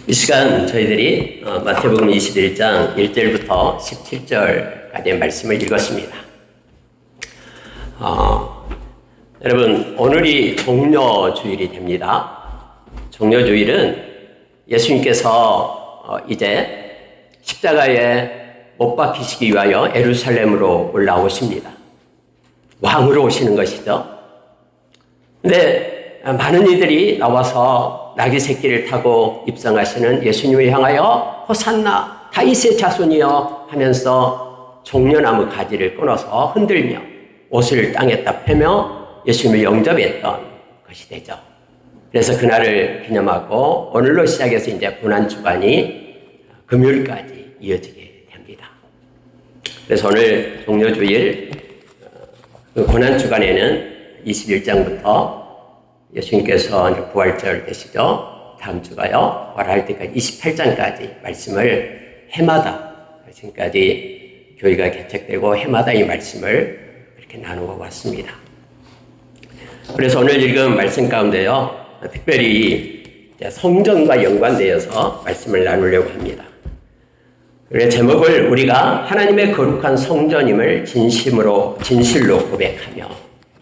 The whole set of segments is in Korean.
이 시간 저희들이 마태복음 21장 1절부터 17절까지의 말씀을 읽었습니다. 여러분, 오늘이 종려주일이 됩니다. 종려주일은 예수님께서 이제 십자가에 못 박히시기 위하여 예루살렘으로 올라오십니다. 왕으로 오시는 것이죠. 근데 많은 이들이 나와서 나귀 새끼를 타고 입성하시는 예수님을 향하여 호산나 다윗의 자손이여 하면서 종려나무 가지를 끊어서 흔들며 옷을 땅에다 펴며 예수님을 영접했던 것이 되죠. 그래서 그날을 기념하고 오늘로 시작해서 이제 고난주간이 금요일까지 이어지게 됩니다. 그래서 오늘 종려주일 고난주간에는 21장부터 예수님께서 부활절 되시죠. 다음 주가요. 부활할 때까지 28장까지 말씀을 해마다 지금까지 교회가 개척되고 해마다 이 말씀을 그렇게 나누고 왔습니다. 그래서 오늘 읽은 말씀 가운데요. 특별히 성전과 연관되어서 말씀을 나누려고 합니다. 그래서 제목을 우리가 하나님의 거룩한 성전임을 진실로 고백하며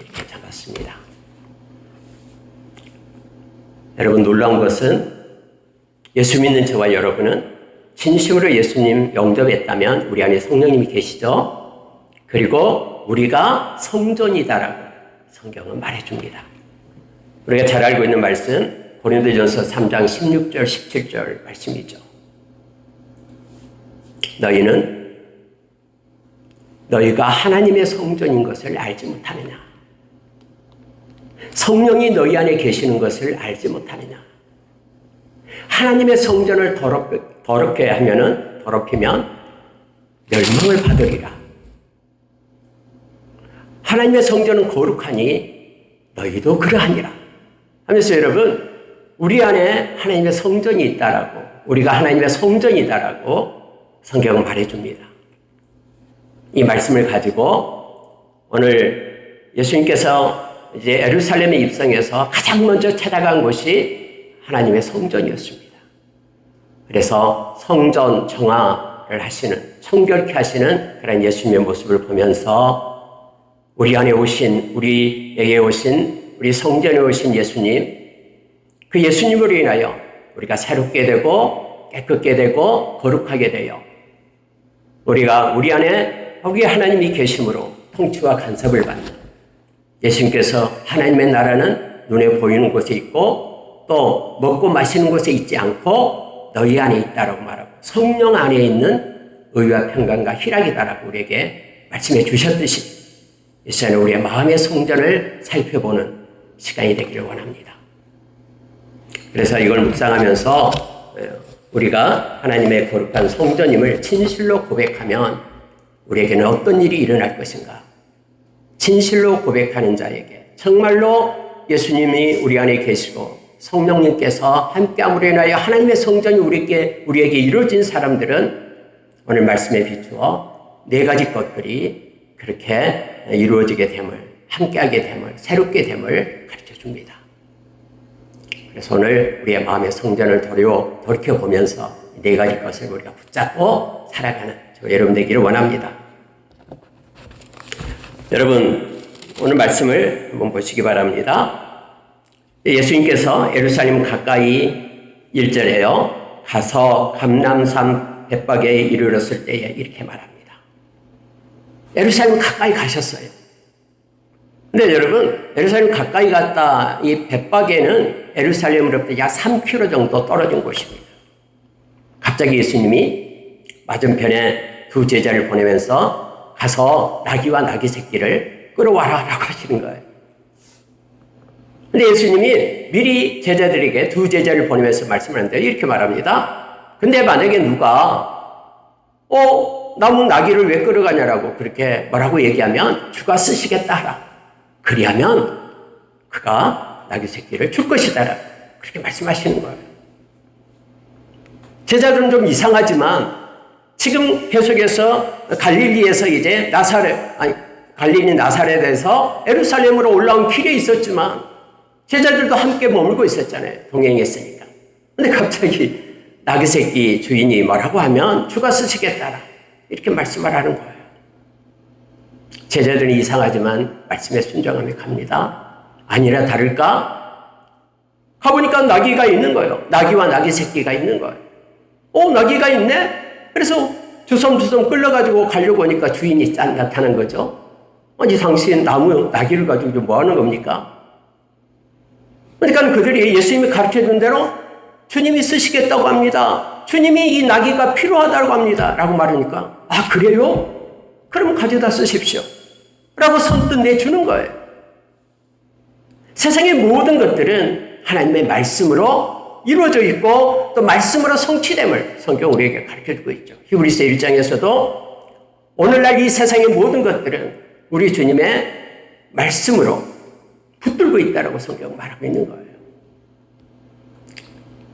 이렇게 잡았습니다. 여러분, 놀라운 것은 예수 믿는 저와 여러분은 진심으로 예수님 영접했다면 우리 안에 성령님이 계시죠. 그리고 우리가 성전이다라고 성경은 말해줍니다. 우리가 잘 알고 있는 말씀 고린도전서 3장 16절 17절 말씀이죠. 너희가 하나님의 성전인 것을 알지 못하느냐? 성령이 너희 안에 계시는 것을 알지 못하느냐? 하나님의 성전을 더럽히면 멸망을 받으리라. 하나님의 성전은 거룩하니 너희도 그러하니라. 하면서 여러분, 우리 안에 하나님의 성전이 있다라고, 우리가 하나님의 성전이다라고 성경은 말해줍니다. 이 말씀을 가지고 오늘 예수님께서 이제 예루살렘에 입성해서 가장 먼저 찾아간 곳이 하나님의 성전이었습니다. 그래서 성전 정화를 하시는, 청결케 하시는 그런 예수님의 모습을 보면서 우리 안에 오신, 우리에게 오신, 우리 성전에 오신 예수님, 그 예수님으로 인하여 우리가 새롭게 되고 깨끗게 되고 거룩하게 되어 우리가 우리 안에 거기에 하나님이 계심으로 통치와 간섭을 받는, 예수님께서 하나님의 나라는 눈에 보이는 곳에 있고 또 먹고 마시는 곳에 있지 않고 너희 안에 있다라고 말하고 성령 안에 있는 의와 평강과 희락이다라고 우리에게 말씀해 주셨듯이 이 시간에 우리의 마음의 성전을 살펴보는 시간이 되기를 원합니다. 그래서 이걸 묵상하면서 우리가 하나님의 거룩한 성전임을 진실로 고백하면 우리에게는 어떤 일이 일어날 것인가? 진실로 고백하는 자에게 정말로 예수님이 우리 안에 계시고 성령님께서 함께함으로 인하여 하나님의 성전이 우리에게 이루어진 사람들은 오늘 말씀에 비추어 네 가지 것들이 그렇게 이루어지게 됨을, 함께하게 됨을, 새롭게 됨을 가르쳐줍니다. 그래서 오늘 우리의 마음의 성전을 돌이켜보면서 네 가지 것을 우리가 붙잡고 살아가는 저 여러분 되기를 원합니다. 여러분, 오늘 말씀을 한번 보시기 바랍니다. 예수님께서 예루살렘 가까이 1절에요. 가서 감람산 벳박에 이르렀을 때에 이렇게 말합니다. 예루살렘 가까이 가셨어요. 근데 여러분, 예루살렘 가까이 갔다 이 벳박에는 예루살렘으로부터 약 3km 정도 떨어진 곳입니다. 갑자기 예수님이 맞은편에 두 제자를 보내면서 가서 나귀와 나귀 새끼를 끌어와라 라고 하시는 거예요. 근데 예수님이 미리 제자들에게 두 제자를 보내면서 말씀을 하는데 이렇게 말합니다. 근데 만약에 누가 나무 나귀를 왜 끌어가냐라고 그렇게 뭐라고 얘기하면 주가 쓰시겠다 하라. 그리하면 그가 나귀 새끼를 줄 것이다. 그렇게 말씀하시는 거예요. 제자들은 좀 이상하지만 지금 계속해서 갈릴리에서 이제 갈릴리 나사렛에서 예루살렘으로 올라온 길에 있었지만 제자들도 함께 머물고 있었잖아요. 동행했으니까. 근데 갑자기 나귀 새끼 주인이 뭐라고 하면 주가 쓰시겠다라 이렇게 말씀을 하는 거예요. 제자들은 이상하지만 말씀에 순종하며 갑니다. 아니라 다를까? 가보니까 나귀가 있는 거예요. 나귀와 나귀 새끼가 있는 거예요. 나귀가 있네? 그래서 주섬주섬 끌려가지고 가려고 하니까 주인이 나타난 거죠. 아니, 당신 나귀를 가지고 뭐 하는 겁니까? 그러니까 그들이 예수님이 가르쳐준 대로 주님이 쓰시겠다고 합니다. 주님이 이 나귀가 필요하다고 합니다. 라고 말하니까, 아, 그래요? 그럼 가져다 쓰십시오. 라고 선뜻 내주는 거예요. 세상의 모든 것들은 하나님의 말씀으로 이루어져 있고 또 말씀으로 성취됨을 성경 우리에게 가르쳐주고 있죠. 히브리서 1장에서도 오늘날 이 세상의 모든 것들은 우리 주님의 말씀으로 붙들고 있다라고 성경 말하고 있는 거예요.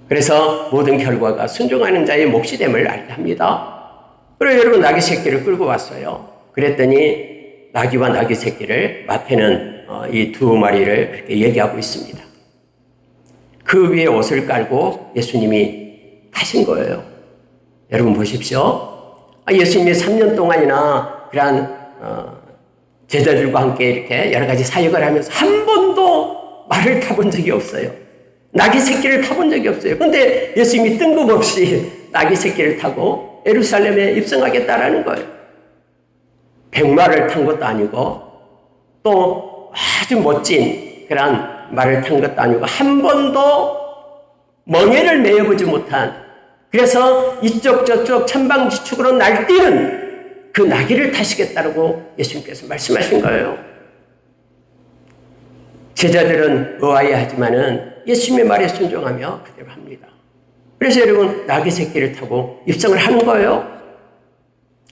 그래서 모든 결과가 순종하는 자의 몫이 됨을 알게 합니다. 그리고 여러분 나귀 새끼를 끌고 왔어요. 그랬더니 나귀와 나귀 새끼를 마태는 이 두 마리를 그렇게 얘기하고 있습니다. 그 위에 옷을 깔고 예수님이 타신 거예요. 여러분 보십시오. 예수님이 3년 동안이나 그러한 제자들과 함께 이렇게 여러 가지 사역을 하면서 한 번도 말을 타본 적이 없어요. 나귀 새끼를 타본 적이 없어요. 그런데 예수님이 뜬금없이 나귀 새끼를 타고 예루살렘에 입성하겠다라는 거예요. 백마를 탄 것도 아니고 또 아주 멋진 그런 말을 탄 것도 아니고 한 번도 멍에를 메어보지 못한, 그래서 이쪽 저쪽 천방지축으로 날뛰는 그 나귀를 타시겠다고 예수님께서 말씀하신 거예요. 제자들은 의아해하지만은 예수님의 말에 순종하며 그대로 합니다. 그래서 여러분 나귀 새끼를 타고 입성을 하는 거예요.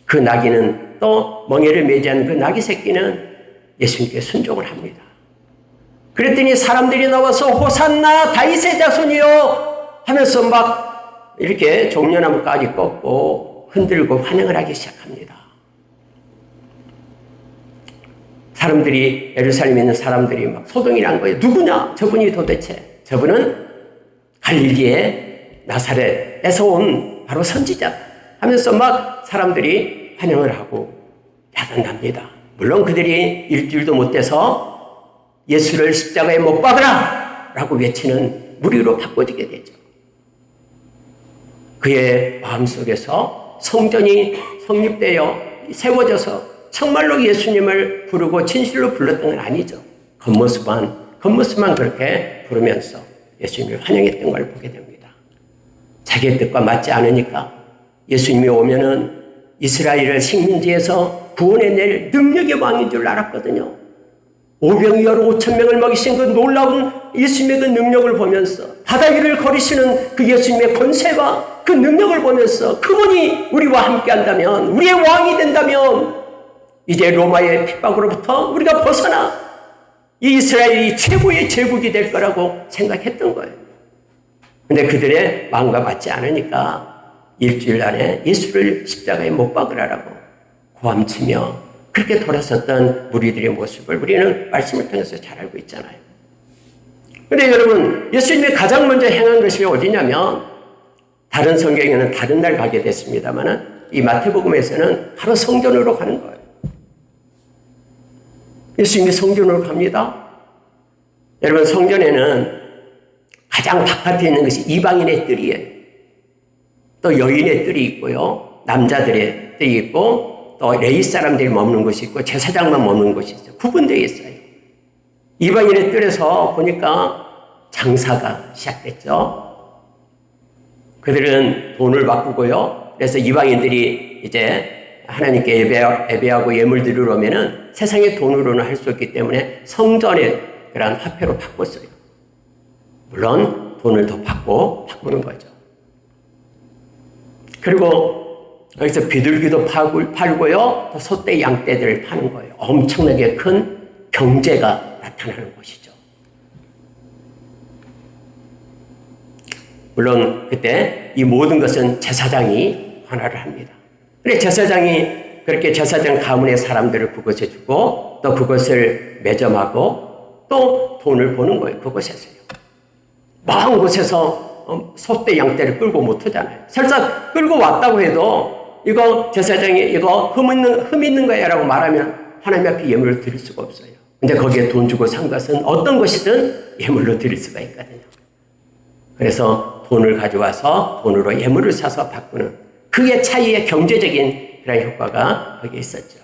그 나귀는 또 멍에를 매지 않은 그 나귀 새끼는 예수님께 순종을 합니다. 그랬더니 사람들이 나와서 호산나 다윗의 자손이요 하면서 막 이렇게 종려나무까지 꺾고 흔들고 환영을 하기 시작합니다. 사람들이, 예루살렘에 있는 사람들이 막 소동이 난 거예요. 누구냐? 저분이 도대체. 저분은 갈릴리의 나사렛에서 온 바로 선지자 하면서 막 사람들이 환영을 하고 야단납니다. 물론 그들이 일주일도 못 돼서 예수를 십자가에 못 박으라! 라고 외치는 무리로 바꿔지게 되죠. 그의 마음속에서 성전이 성립되어 세워져서 정말로 예수님을 부르고 진실로 불렀던 건 아니죠. 겉모습만 그렇게 부르면서 예수님을 환영했던 걸 보게 됩니다. 자기의 뜻과 맞지 않으니까 예수님이 오면은 이스라엘을 식민지에서 구원해낼 능력의 왕인 줄 알았거든요. 오병이 여러 5,000명을 먹이신 그 놀라운 예수님의 그 능력을 보면서, 바다 위를 걸으시는 그 예수님의 권세와 그 능력을 보면서 그분이 우리와 함께 한다면, 우리의 왕이 된다면 이제 로마의 핍박으로부터 우리가 벗어나 이 이스라엘이 최고의 제국이 될 거라고 생각했던 거예요. 그런데 그들의 마음과 맞지 않으니까 일주일 안에 예수를 십자가에 못 박으라고 고함치며 그렇게 돌아섰던 무리들의 모습을 우리는 말씀을 통해서 잘 알고 있잖아요. 그런데 여러분, 예수님이 가장 먼저 행한 것이 어디냐면, 다른 성경에는 다른 날 가게 됐습니다만 이 마태복음에서는 바로 성전으로 가는 거예요. 예수님이 성전으로 갑니다. 여러분, 성전에는 가장 바깥에 있는 것이 이방인의 뜰이에요. 또 여인의 뜰이 있고요. 남자들의 뜰이 있고 또 레위 사람들이 머무는 곳이 있고 제사장만 머무는 곳이 있어요. 구분되어 있어요. 이방인의 뜰에서 보니까 장사가 시작됐죠. 그들은 돈을 바꾸고요. 그래서 이방인들이 이제 하나님께 예배하고 예물 드리러 오면은 세상의 돈으로는 할 수 없기 때문에 성전의 그런 화폐로 바꿨어요. 물론 돈을 더 받고 바꾸는 거죠. 그리고 여기서 비둘기도 팔고요. 또 소떼, 양떼들을 파는 거예요. 엄청나게 큰 경제가 나타나는 곳이죠. 물론 그때 이 모든 것은 제사장이 관할을 합니다. 그래 제사장이 그렇게 제사장 가문의 사람들을 그곳에 주고 또 그것을 매점하고 또 돈을 버는 거예요. 그곳에서요. 먼 곳에서 소떼 양떼를 끌고 못 오잖아요. 설사 끌고 왔다고 해도 이거 제사장이 이거 흠 있는 거야 라고 말하면 하나님 앞에 예물을 드릴 수가 없어요. 근데 거기에 돈 주고 산 것은 어떤 것이든 예물로 드릴 수가 있거든요. 그래서 돈을 가져와서 돈으로 예물을 사서 바꾸는 그게 차이의 경제적인 그런 효과가 거기에 있었죠.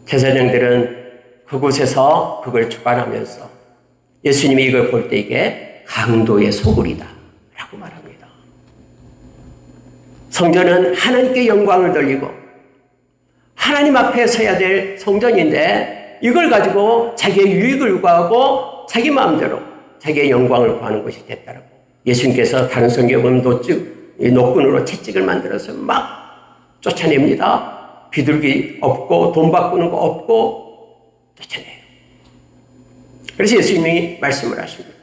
제사장들은 그곳에서 그걸 주관하면서 예수님이 이걸 볼 때 이게 강도의 소굴이다 라고 말합니다. 성전은 하나님께 영광을 돌리고 하나님 앞에 서야 될 성전인데 이걸 가지고 자기의 유익을 구하고 자기 마음대로 자기의 영광을 구하는 것이 됐다라고. 예수님께서 다른 성경에 보면 노끈으로 채찍을 만들어서 막 쫓아냅니다. 비둘기 없고 돈 바꾸는 거 없고 쫓아내요. 그래서 예수님이 말씀을 하십니다.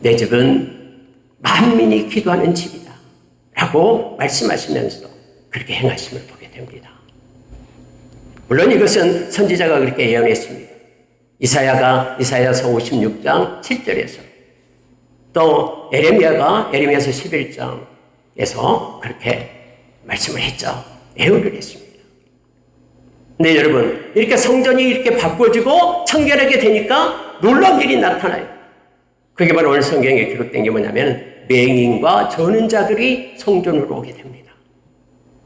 내 집은 만민이 기도하는 집이다 라고 말씀하시면서 그렇게 행하심을 보게 됩니다. 물론 이것은 선지자가 그렇게 예언했습니다. 이사야서 56장 7절에서 또 에레미야서 11장에서 그렇게 말씀을 했죠. 예언을 했습니다. 네, 여러분, 이렇게 성전이 이렇게 바꿔지고 청결하게 되니까 놀라운 일이 나타나요. 그게 바로 오늘 성경에 기록된 게 뭐냐면 맹인과 저는 자들이 성전으로 오게 됩니다.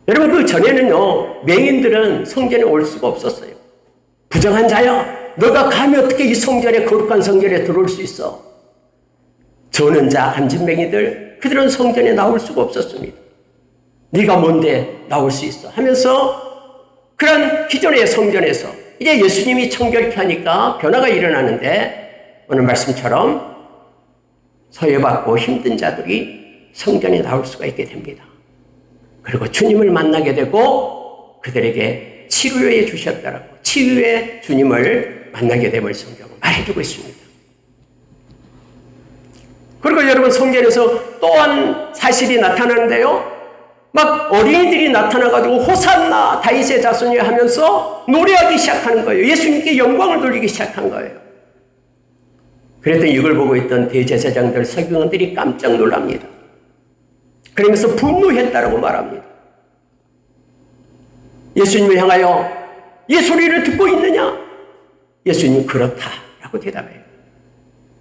여러분, 그 전에는요, 맹인들은 성전에 올 수가 없었어요. 부정한 자야, 너가 감히 어떻게 이 성전에, 거룩한 성전에 들어올 수 있어? 저는 자, 안진뱅이들, 그들은 성전에 나올 수가 없었습니다. 네가 뭔데 나올 수 있어? 하면서 그런 기존의 성전에서 이제 예수님이 청결케 하니까 변화가 일어나는데 오늘 말씀처럼 소외받고 힘든 자들이 성전에 나올 수가 있게 됩니다. 그리고 주님을 만나게 되고 그들에게 치료해 주셨다라고 치유의 주님을 만나게 됨을 성경은 말해주고 있습니다. 그리고 여러분 성전에서 또한 사실이 나타나는데요. 막 어린이들이 나타나가지고 호산나 다윗의 자손이 하면서 노래하기 시작하는 거예요. 예수님께 영광을 돌리기 시작한 거예요. 그랬더니 이걸 보고 있던 대제사장들, 서기관들이 깜짝 놀랍니다. 그러면서 분노했다라고 말합니다. 예수님을 향하여 이 소리를 듣고 있느냐? 예수님이 그렇다라고 대답해요.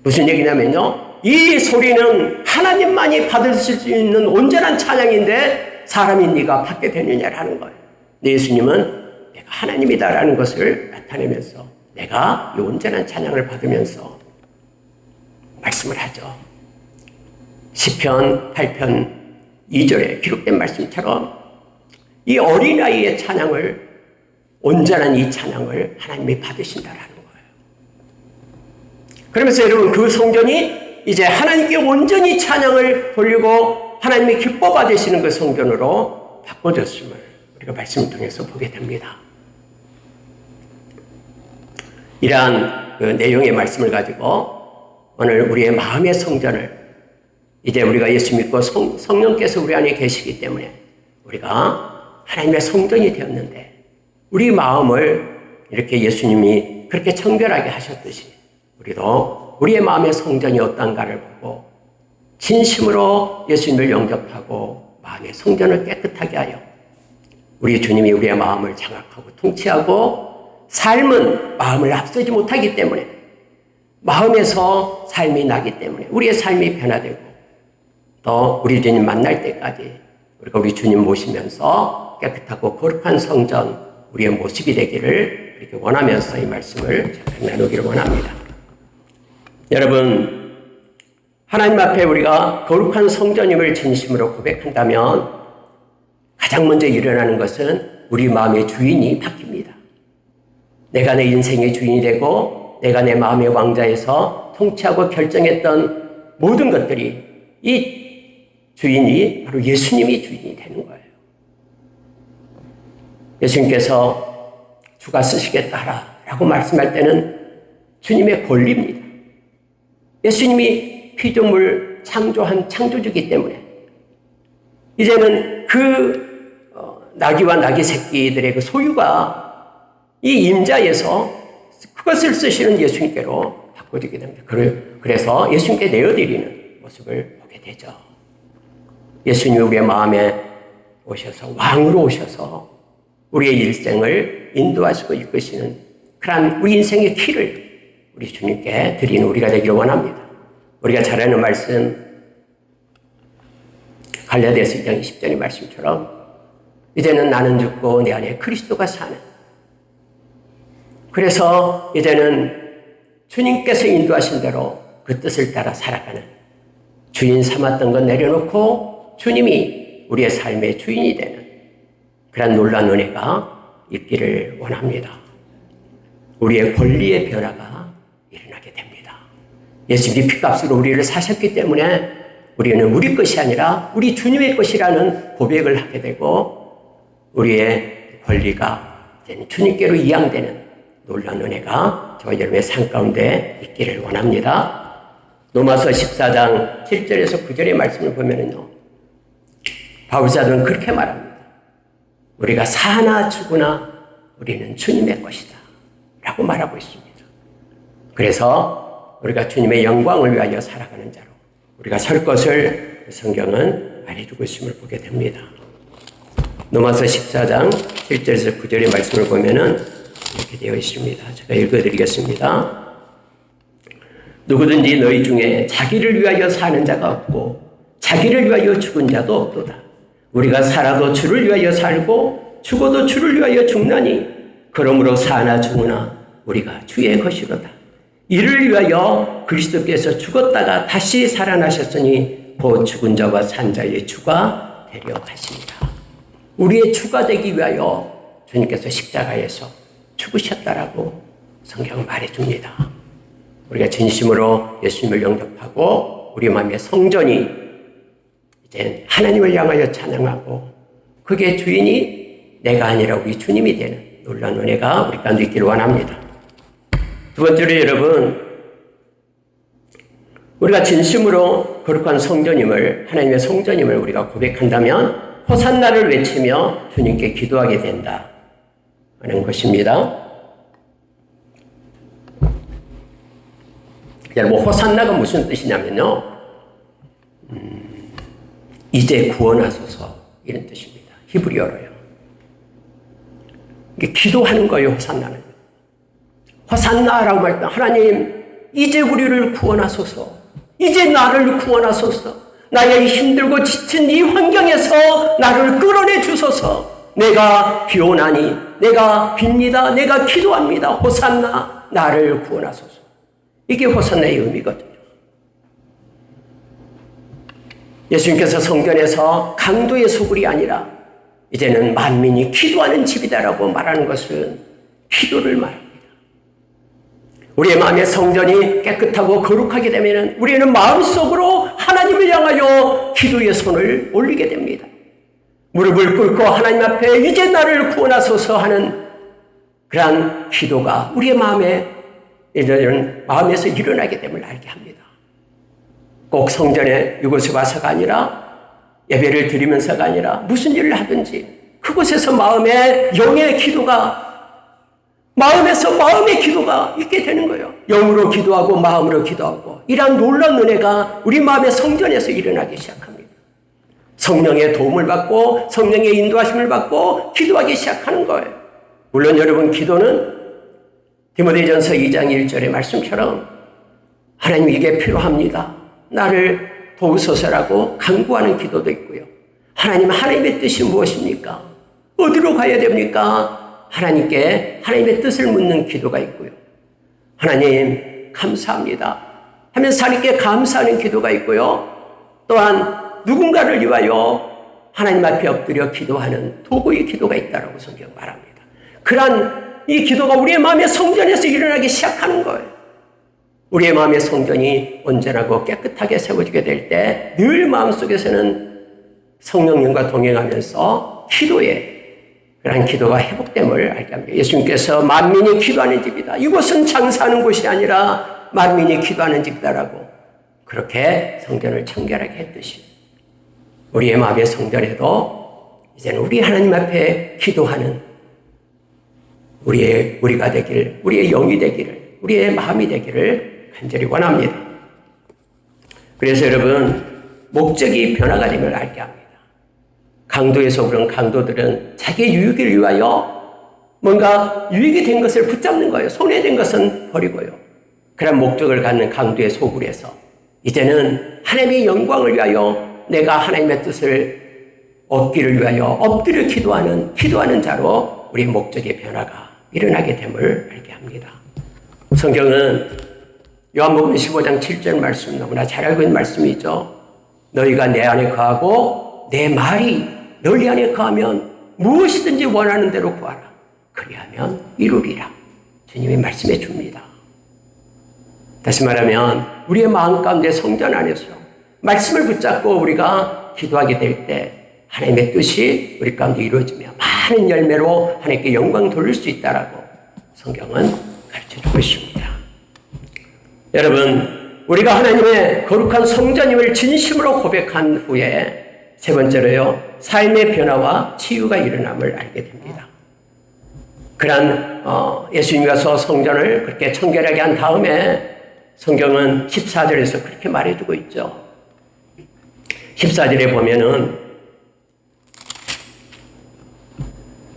무슨 얘기냐면요. 이 소리는 하나님만이 받으실 수 있는 온전한 찬양인데 사람이 네가 받게 되느냐라는 거예요. 예수님은 내가 하나님이다라는 것을 나타내면서 내가 이 온전한 찬양을 받으면서 말씀을 하죠. 시편 8편 2절에 기록된 말씀처럼 이 어린아이의 찬양을 온전한 이 찬양을 하나님이 받으신다라는 거예요. 그러면서 여러분 그 성전이 이제 하나님께 온전히 찬양을 돌리고 하나님이 기뻐 받으시는 그 성전으로 바꿔졌음을 우리가 말씀을 통해서 보게 됩니다. 이러한 그 내용의 말씀을 가지고 오늘 우리의 마음의 성전을 이제 우리가 예수 믿고 성령께서 우리 안에 계시기 때문에 우리가 하나님의 성전이 되었는데 우리 마음을 이렇게 예수님이 그렇게 청결하게 하셨듯이 우리도 우리의 마음의 성전이 어떤가를 보고 진심으로 예수님을 영접하고 마음의 성전을 깨끗하게 하여 우리 주님이 우리의 마음을 장악하고 통치하고 삶은 마음을 앞서지 못하기 때문에 마음에서 삶이 나기 때문에 우리의 삶이 변화되고 또 우리 주님 만날 때까지 우리가 우리 주님 모시면서 깨끗하고 거룩한 성전 우리의 모습이 되기를 이렇게 원하면서 이 말씀을 잠깐 나누기를 원합니다. 여러분 하나님 앞에 우리가 거룩한 성전임을 진심으로 고백한다면 가장 먼저 일어나는 것은 우리 마음의 주인이 바뀝니다. 내가 내 인생의 주인이 되고 내가 내 마음의 왕자에서 통치하고 결정했던 모든 것들이 이 주인이 바로 예수님이 주인이 되는 거예요. 예수님께서 주가 쓰시겠다 하라 라고 말씀할 때는 주님의 권리입니다. 예수님이 피조물 창조한 창조주이기 때문에 이제는 그 나귀와 나귀 새끼들의 그 소유가 이 임자에서 그것을 쓰시는 예수님께로 바꿔지게 됩니다. 그래서 예수님께 내어드리는 모습을 보게 되죠. 예수님이 우리의 마음에 오셔서 왕으로 오셔서 우리의 일생을 인도하시고 이끄시는 그러한 우리 인생의 키를 우리 주님께 드리는 우리가 되기를 원합니다. 우리가 잘 아는 말씀 갈라디아서 2장 20절의 말씀처럼 이제는 나는 죽고 내 안에 그리스도가 사는, 그래서 이제는 주님께서 인도하신 대로 그 뜻을 따라 살아가는, 주인 삼았던 것 내려놓고 주님이 우리의 삶의 주인이 되는 그런 놀라운 은혜가 있기를 원합니다. 우리의 권리의 변화가 일어나게 됩니다. 예수님이 피값으로 우리를 사셨기 때문에 우리는 우리 것이 아니라 우리 주님의 것이라는 고백을 하게 되고, 우리의 권리가 주님께로 이양되는 놀라운 은혜가 저와 여러분의 삶 가운데 있기를 원합니다. 로마서 14장 7절에서 9절의 말씀을 보면은요, 바울사도는 그렇게 말합니다. 우리가 사나 죽으나 우리는 주님의 것이다 라고 말하고 있습니다. 그래서 우리가 주님의 영광을 위하여 살아가는 자로 우리가 설 것을 성경은 말해주고 있음을 보게 됩니다. 로마서 14장 7절에서 9절의 말씀을 보면은 이렇게 되어 있습니다. 제가 읽어드리겠습니다. 누구든지 너희 중에 자기를 위하여 사는 자가 없고 자기를 위하여 죽은 자도 없도다. 우리가 살아도 주를 위하여 살고 죽어도 주를 위하여 죽나니 그러므로 사나 죽으나 우리가 주의 것이로다. 이를 위하여 그리스도께서 죽었다가 다시 살아나셨으니 곧 죽은 자와 산 자의 주가 되려 하십니다. 우리의 주가 되기 위하여 주님께서 십자가에서 죽으셨다라고 성경은 말해줍니다. 우리가 진심으로 예수님을 영접하고 우리 마음의 성전이 이제 하나님을 향하여 찬양하고 그게 주인이 내가 아니라 우리 주님이 되는 놀라운 은혜가 우리 가운데 있기를 원합니다. 두 번째로 여러분, 우리가 진심으로 거룩한 성전임을, 하나님의 성전임을 우리가 고백한다면 호산나를 외치며 주님께 기도하게 된다 하는 것입니다. 호산나가 무슨 뜻이냐면요, 이제 구원하소서 이런 뜻입니다. 히브리어로요. 이게 기도하는 거예요. 호산나는. 호산나라고 말했다. 하나님, 이제 우리를 구원하소서. 이제 나를 구원하소서. 나의 힘들고 지친 이 환경에서 나를 끌어내 주소서. 내가 비오나니, 내가 빕니다. 내가 기도합니다. 호산나, 나를 구원하소서. 이게 호산나의 의미거든요. 예수님께서 성전에서 강도의 소굴이 아니라 이제는 만민이 기도하는 집이다라고 말하는 것은 기도를 말합니다. 우리의 마음의 성전이 깨끗하고 거룩하게 되면 우리는 마음속으로 하나님을 향하여 기도의 손을 올리게 됩니다. 무릎을 꿇고 하나님 앞에 이제 나를 구원하소서 하는 그러한 기도가 우리의 마음에서 일어나게 됨을 알게 합니다. 꼭 성전에 이곳에 와서가 아니라 예배를 드리면서가 아니라 무슨 일을 하든지 그곳에서 마음의 영의 기도가, 마음에서 마음의 기도가 있게 되는 거예요. 영으로 기도하고 마음으로 기도하고 이러한 놀라운 은혜가 우리 마음의 성전에서 일어나기 시작합니다. 성령의 도움을 받고 성령의 인도하심을 받고 기도하기 시작하는 거예요. 물론 여러분, 기도는 디모데전서 2장 1절의 말씀처럼 하나님 이게 필요합니다, 나를 도우소서라고 간구하는 기도도 있고요. 하나님, 하나님의 뜻이 무엇입니까? 어디로 가야 됩니까? 하나님께 하나님의 뜻을 묻는 기도가 있고요. 하나님 감사합니다 하면서 하나님께 감사하는 기도가 있고요. 또한 누군가를 위하여 하나님 앞에 엎드려 기도하는 도구의 기도가 있다라고 성경 말합니다. 그러한 이 기도가 우리의 마음의 성전에서 일어나기 시작하는 거예요. 우리의 마음의 성전이 온전하고 깨끗하게 세워지게 될 때 늘 마음속에서는 성령님과 동행하면서 기도의 그러한 기도가 회복됨을 알게 합니다. 예수님께서 만민이 기도하는 집이다, 이곳은 장사하는 곳이 아니라 만민이 기도하는 집이다라고 그렇게 성전을 청결하게 했듯이 우리의 마음의 성전에도 이제는 우리 하나님 앞에 기도하는 우리가 되기를, 우리의 영이 되기를, 우리의 마음이 되기를 간절히 원합니다. 그래서 여러분, 목적이 변화가 됨을 알게 합니다. 강도에서 그런 강도들은 자기의 유익을 위하여 뭔가 유익이 된 것을 붙잡는 거예요. 손해된 것은 버리고요. 그런 목적을 갖는 강도의 소굴에서 이제는 하나님의 영광을 위하여 내가 하나님의 뜻을 얻기를 위하여 엎드려 기도하는 자로 우리 목적의 변화가 일어나게 됨을 알게 합니다. 성경은 요한복음 15장 7절 말씀 너무나 잘 알고 있는 말씀이죠. 너희가 내 안에 거하고 내 말이 너희 안에 거하면 무엇이든지 원하는 대로 구하라. 그리하면 이루리라. 주님이 말씀해 줍니다. 다시 말하면 우리의 마음 가운데 성전 안에서 말씀을 붙잡고 우리가 기도하게 될 때 하나님의 뜻이 우리 가운데 이루어지며 많은 열매로 하나님께 영광 돌릴 수 있다라고 성경은 가르쳐주고 있습니다. 여러분, 우리가 하나님의 거룩한 성전임을 진심으로 고백한 후에 세 번째로요, 삶의 변화와 치유가 일어남을 알게 됩니다. 그런 예수님이 와서 성전을 그렇게 청결하게 한 다음에 성경은 14절에서 그렇게 말해주고 있죠. 14절에 보면은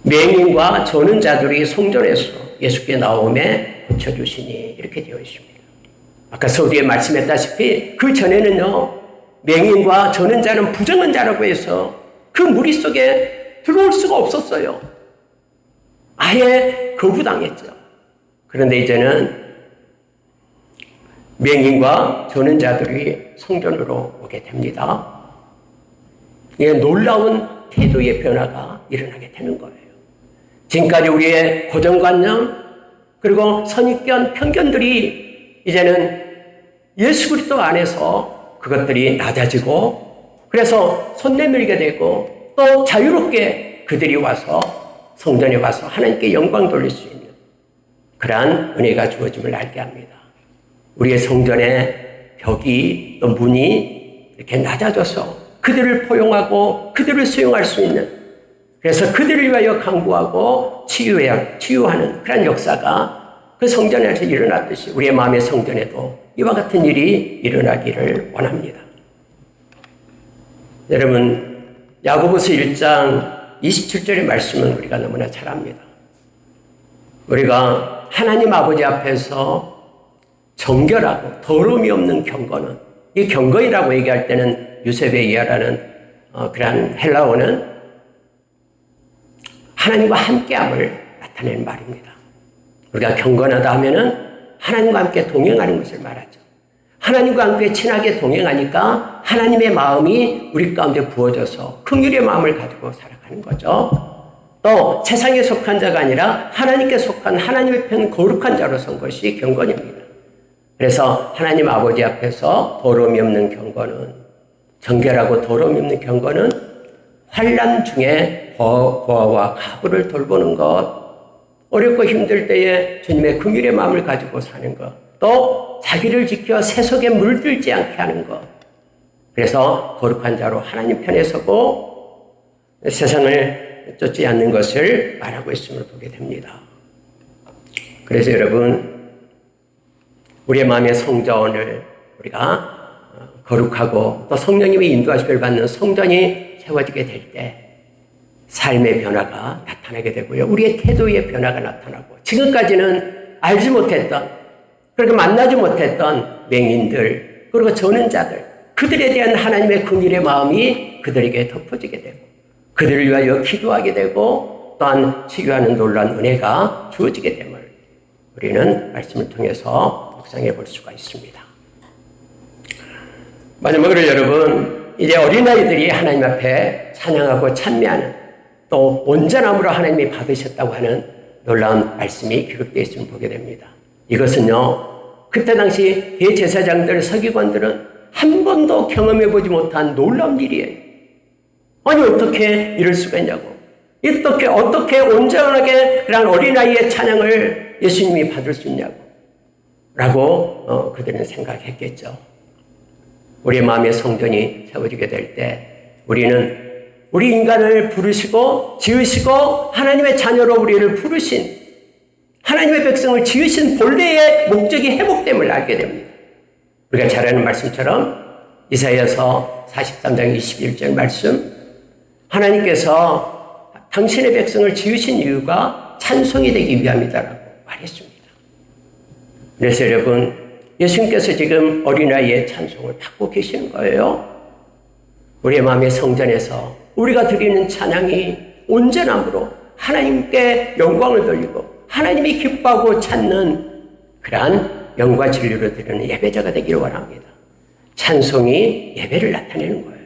맹인과 저는 자들이 성전에서 예수께 나오매 고쳐주시니 이렇게 되어 있습니다. 아까 서두에 말씀했다시피 그 전에는요, 맹인과 저는 자는 부정한 자라고 해서 그 무리 속에 들어올 수가 없었어요. 아예 거부당했죠. 그런데 이제는 맹인과 저는 자들이 성전으로 오게 됩니다. 이게 놀라운 태도의 변화가 일어나게 되는 거예요. 지금까지 우리의 고정관념 그리고 선입견, 편견들이 이제는 예수 그리스도 안에서 그것들이 낮아지고 그래서 손 내밀게 되고 또 자유롭게 그들이 와서 성전에 와서 하나님께 영광 돌릴 수 있는 그러한 은혜가 주어짐을 알게 합니다. 우리의 성전의 벽이 또 문이 이렇게 낮아져서 그들을 포용하고 그들을 수용할 수 있는 그래서 그들을 위하여 강구하고 치유하는 그런 역사가 그 성전에서 일어났듯이 우리의 마음의 성전에도 이와 같은 일이 일어나기를 원합니다. 여러분, 야고보서 1장 27절의 말씀은 우리가 너무나 잘 압니다. 우리가 하나님 아버지 앞에서 정결하고 더러움이 없는 경건은, 이 경건이라고 얘기할 때는 유세베이아라는 그러한 헬라어는 하나님과 함께함을 나타내는 말입니다. 우리가 경건하다 하면은 하나님과 함께 동행하는 것을 말하죠. 하나님과 함께 친하게 동행하니까 하나님의 마음이 우리 가운데 부어져서 긍휼의 마음을 가지고 살아가는 거죠. 또 세상에 속한 자가 아니라 하나님께 속한 하나님의 편 거룩한 자로 선 것이 경건입니다. 그래서 하나님 아버지 앞에서 더러움이 없는 경건은, 정결하고 더러움이 없는 경건은 환난 중에 고아와 가부를 돌보는 것, 어렵고 힘들 때에 주님의 긍휼의 마음을 가지고 사는 것, 또 자기를 지켜 세속에 물들지 않게 하는 것. 그래서 거룩한 자로 하나님 편에 서고 세상을 쫓지 않는 것을 말하고 있음을 보게 됩니다. 그래서 여러분, 우리의 마음의 성전을 우리가 거룩하고 또 성령님의 인도하심을 받는 성전이 세워지게 될 때 삶의 변화가 나타나게 되고요. 우리의 태도의 변화가 나타나고 지금까지는 알지 못했던 그리고 만나지 못했던 맹인들 그리고 저는 자들 그들에 대한 하나님의 긍휼의 마음이 그들에게 덮어지게 되고 그들을 위하여 기도하게 되고 또한 치유하는 놀라운 은혜가 주어지게 됨을 우리는 말씀을 통해서 묵상해 볼 수가 있습니다. 마지막으로 여러분, 이제 어린아이들이 하나님 앞에 찬양하고 찬미하는 또 온전함으로 하나님이 받으셨다고 하는 놀라운 말씀이 기록되어 있음을 보게 됩니다. 이것은요, 그때 당시 대제사장들, 서기관들은 한 번도 경험해보지 못한 놀라운 일이에요. 아니, 어떻게 이럴 수가 있냐고. 어떻게 온전하게 그런 어린아이의 찬양을 예수님이 받을 수 있냐고. 라고 그들은 생각했겠죠. 우리의 마음의 성전이 세워지게 될 때 우리는 우리 인간을 부르시고 지으시고 하나님의 자녀로 우리를 부르신 하나님의 백성을 지으신 본래의 목적이 회복됨을 알게 됩니다. 우리가 잘 아는 말씀처럼 이사야서 43장 21절 말씀, 하나님께서 당신의 백성을 지으신 이유가 찬송이 되기 위함이다라고 말했습니다. 그래서 여러분, 예수님께서 지금 어린아이의 찬송을 받고 계시는 거예요. 우리의 마음의 성전에서 우리가 드리는 찬양이 온전함으로 하나님께 영광을 돌리고 하나님이 기뻐하고 찾는 그러한 영과 진리로 드리는 예배자가 되기를 원합니다. 찬송이 예배를 나타내는 거예요.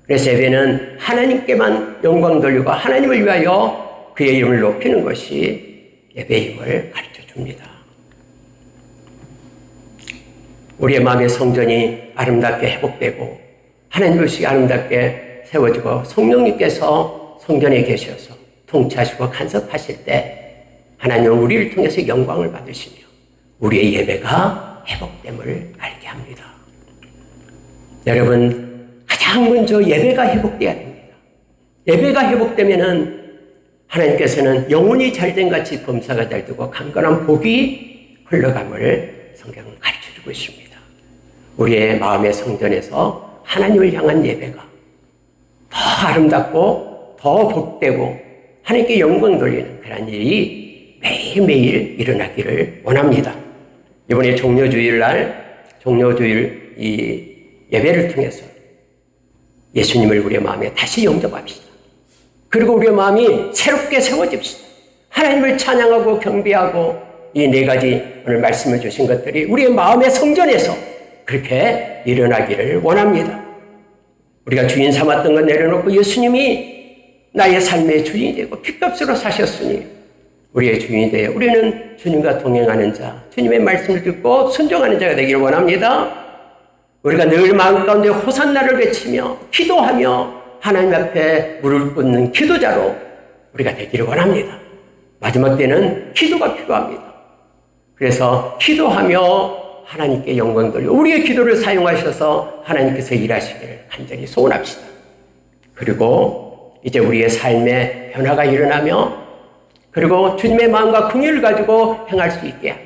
그래서 예배는 하나님께만 영광 돌리고 하나님을 위하여 그의 이름을 높이는 것이 예배임을 가르쳐 줍니다. 우리의 마음의 성전이 아름답게 회복되고 하나님 것이 아름답게 세워지고 성령님께서 성전에 계셔서 통치하시고 간섭하실 때 하나님은 우리를 통해서 영광을 받으시며 우리의 예배가 회복됨을 알게 합니다. 여러분, 가장 먼저 예배가 회복돼야 됩니다. 예배가 회복되면은 하나님께서는 영혼이 잘된 같이 범사가 잘 되고 강건한 복이 흘러감을 성경은 가르쳐주고 있습니다. 우리의 마음의 성전에서 하나님을 향한 예배가 더 아름답고 더 복되고 하나님께 영광 돌리는 그런 일이 매일매일 일어나기를 원합니다. 이번에 종료주일 이 예배를 통해서 예수님을 우리의 마음에 다시 영접합시다. 그리고 우리의 마음이 새롭게 세워집시다. 하나님을 찬양하고 경배하고 이 네 가지 오늘 말씀을 주신 것들이 우리의 마음의 성전에서 그렇게 일어나기를 원합니다. 우리가 주인 삼았던 것 내려놓고 예수님이 나의 삶의 주인이 되고 피값으로 사셨으니 우리의 주인이 되어 우리는 주님과 동행하는 자, 주님의 말씀을 듣고 순종하는 자가 되기를 원합니다. 우리가 늘 마음 가운데 호산나를 외치며 기도하며 하나님 앞에 무릎 꿇는 기도자로 우리가 되기를 원합니다. 마지막 때는 기도가 필요합니다. 그래서 기도하며 하나님께 영광 돌려 우리의 기도를 사용하셔서 하나님께서 일하시기를 간절히 소원합시다. 그리고 이제 우리의 삶에 변화가 일어나며 그리고 주님의 마음과 긍휼을 가지고 행할 수 있게 하며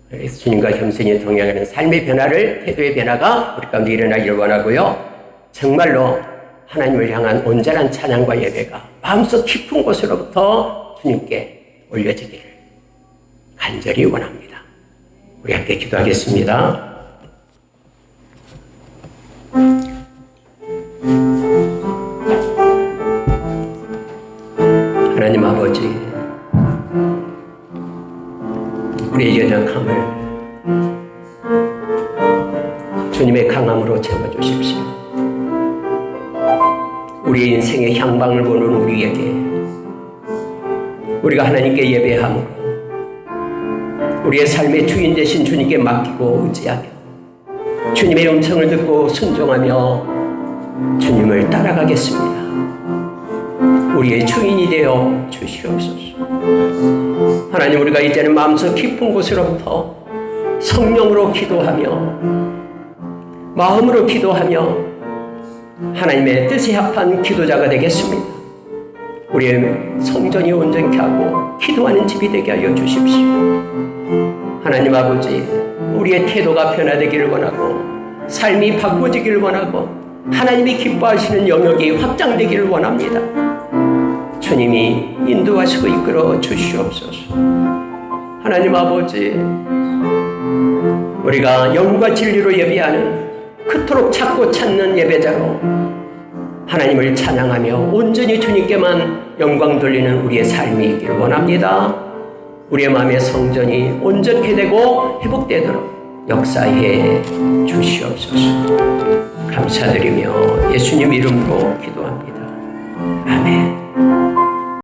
그래서 주님과 겸손히 동행하는 삶의 변화를, 태도의 변화가 우리 가운데 일어나기를 원하고요. 정말로 하나님을 향한 온전한 찬양과 예배가 마음속 깊은 곳으로부터 주님께 올려지기를 간절히 원합니다. 우리 함께 기도하겠습니다. 하나님 아버지, 우리의 연약함을 주님의 강함으로 채워주십시오. 우리의 인생의 향방을 보는 우리에게 우리가 하나님께 예배함으로 우리의 삶의 주인 되신 주님께 맡기고 의지하며 주님의 음성을 듣고 순종하며 주님을 따라가겠습니다. 우리의 주인이 되어 주시옵소서. 하나님, 우리가 이제는 마음속 깊은 곳으로부터 성령으로 기도하며 마음으로 기도하며 하나님의 뜻에 합한 기도자가 되겠습니다. 우리의 성전이 온전케 하고 기도하는 집이 되게 하여 주십시오. 하나님 아버지, 우리의 태도가 변화되기를 원하고 삶이 바꿔지기를 원하고 하나님이 기뻐하시는 영역이 확장되기를 원합니다. 주님이 인도하시고 이끌어 주시옵소서. 하나님 아버지, 우리가 영과 진리로 예배하는 그토록 찾고 찾는 예배자로 하나님을 찬양하며 온전히 주님께만 영광 돌리는 우리의 삶이 있기를 원합니다. 우리의 마음의 성전이 온전케 되고 회복되도록 역사해 주시옵소서. 감사드리며 예수님 이름으로 기도합니다. 아멘.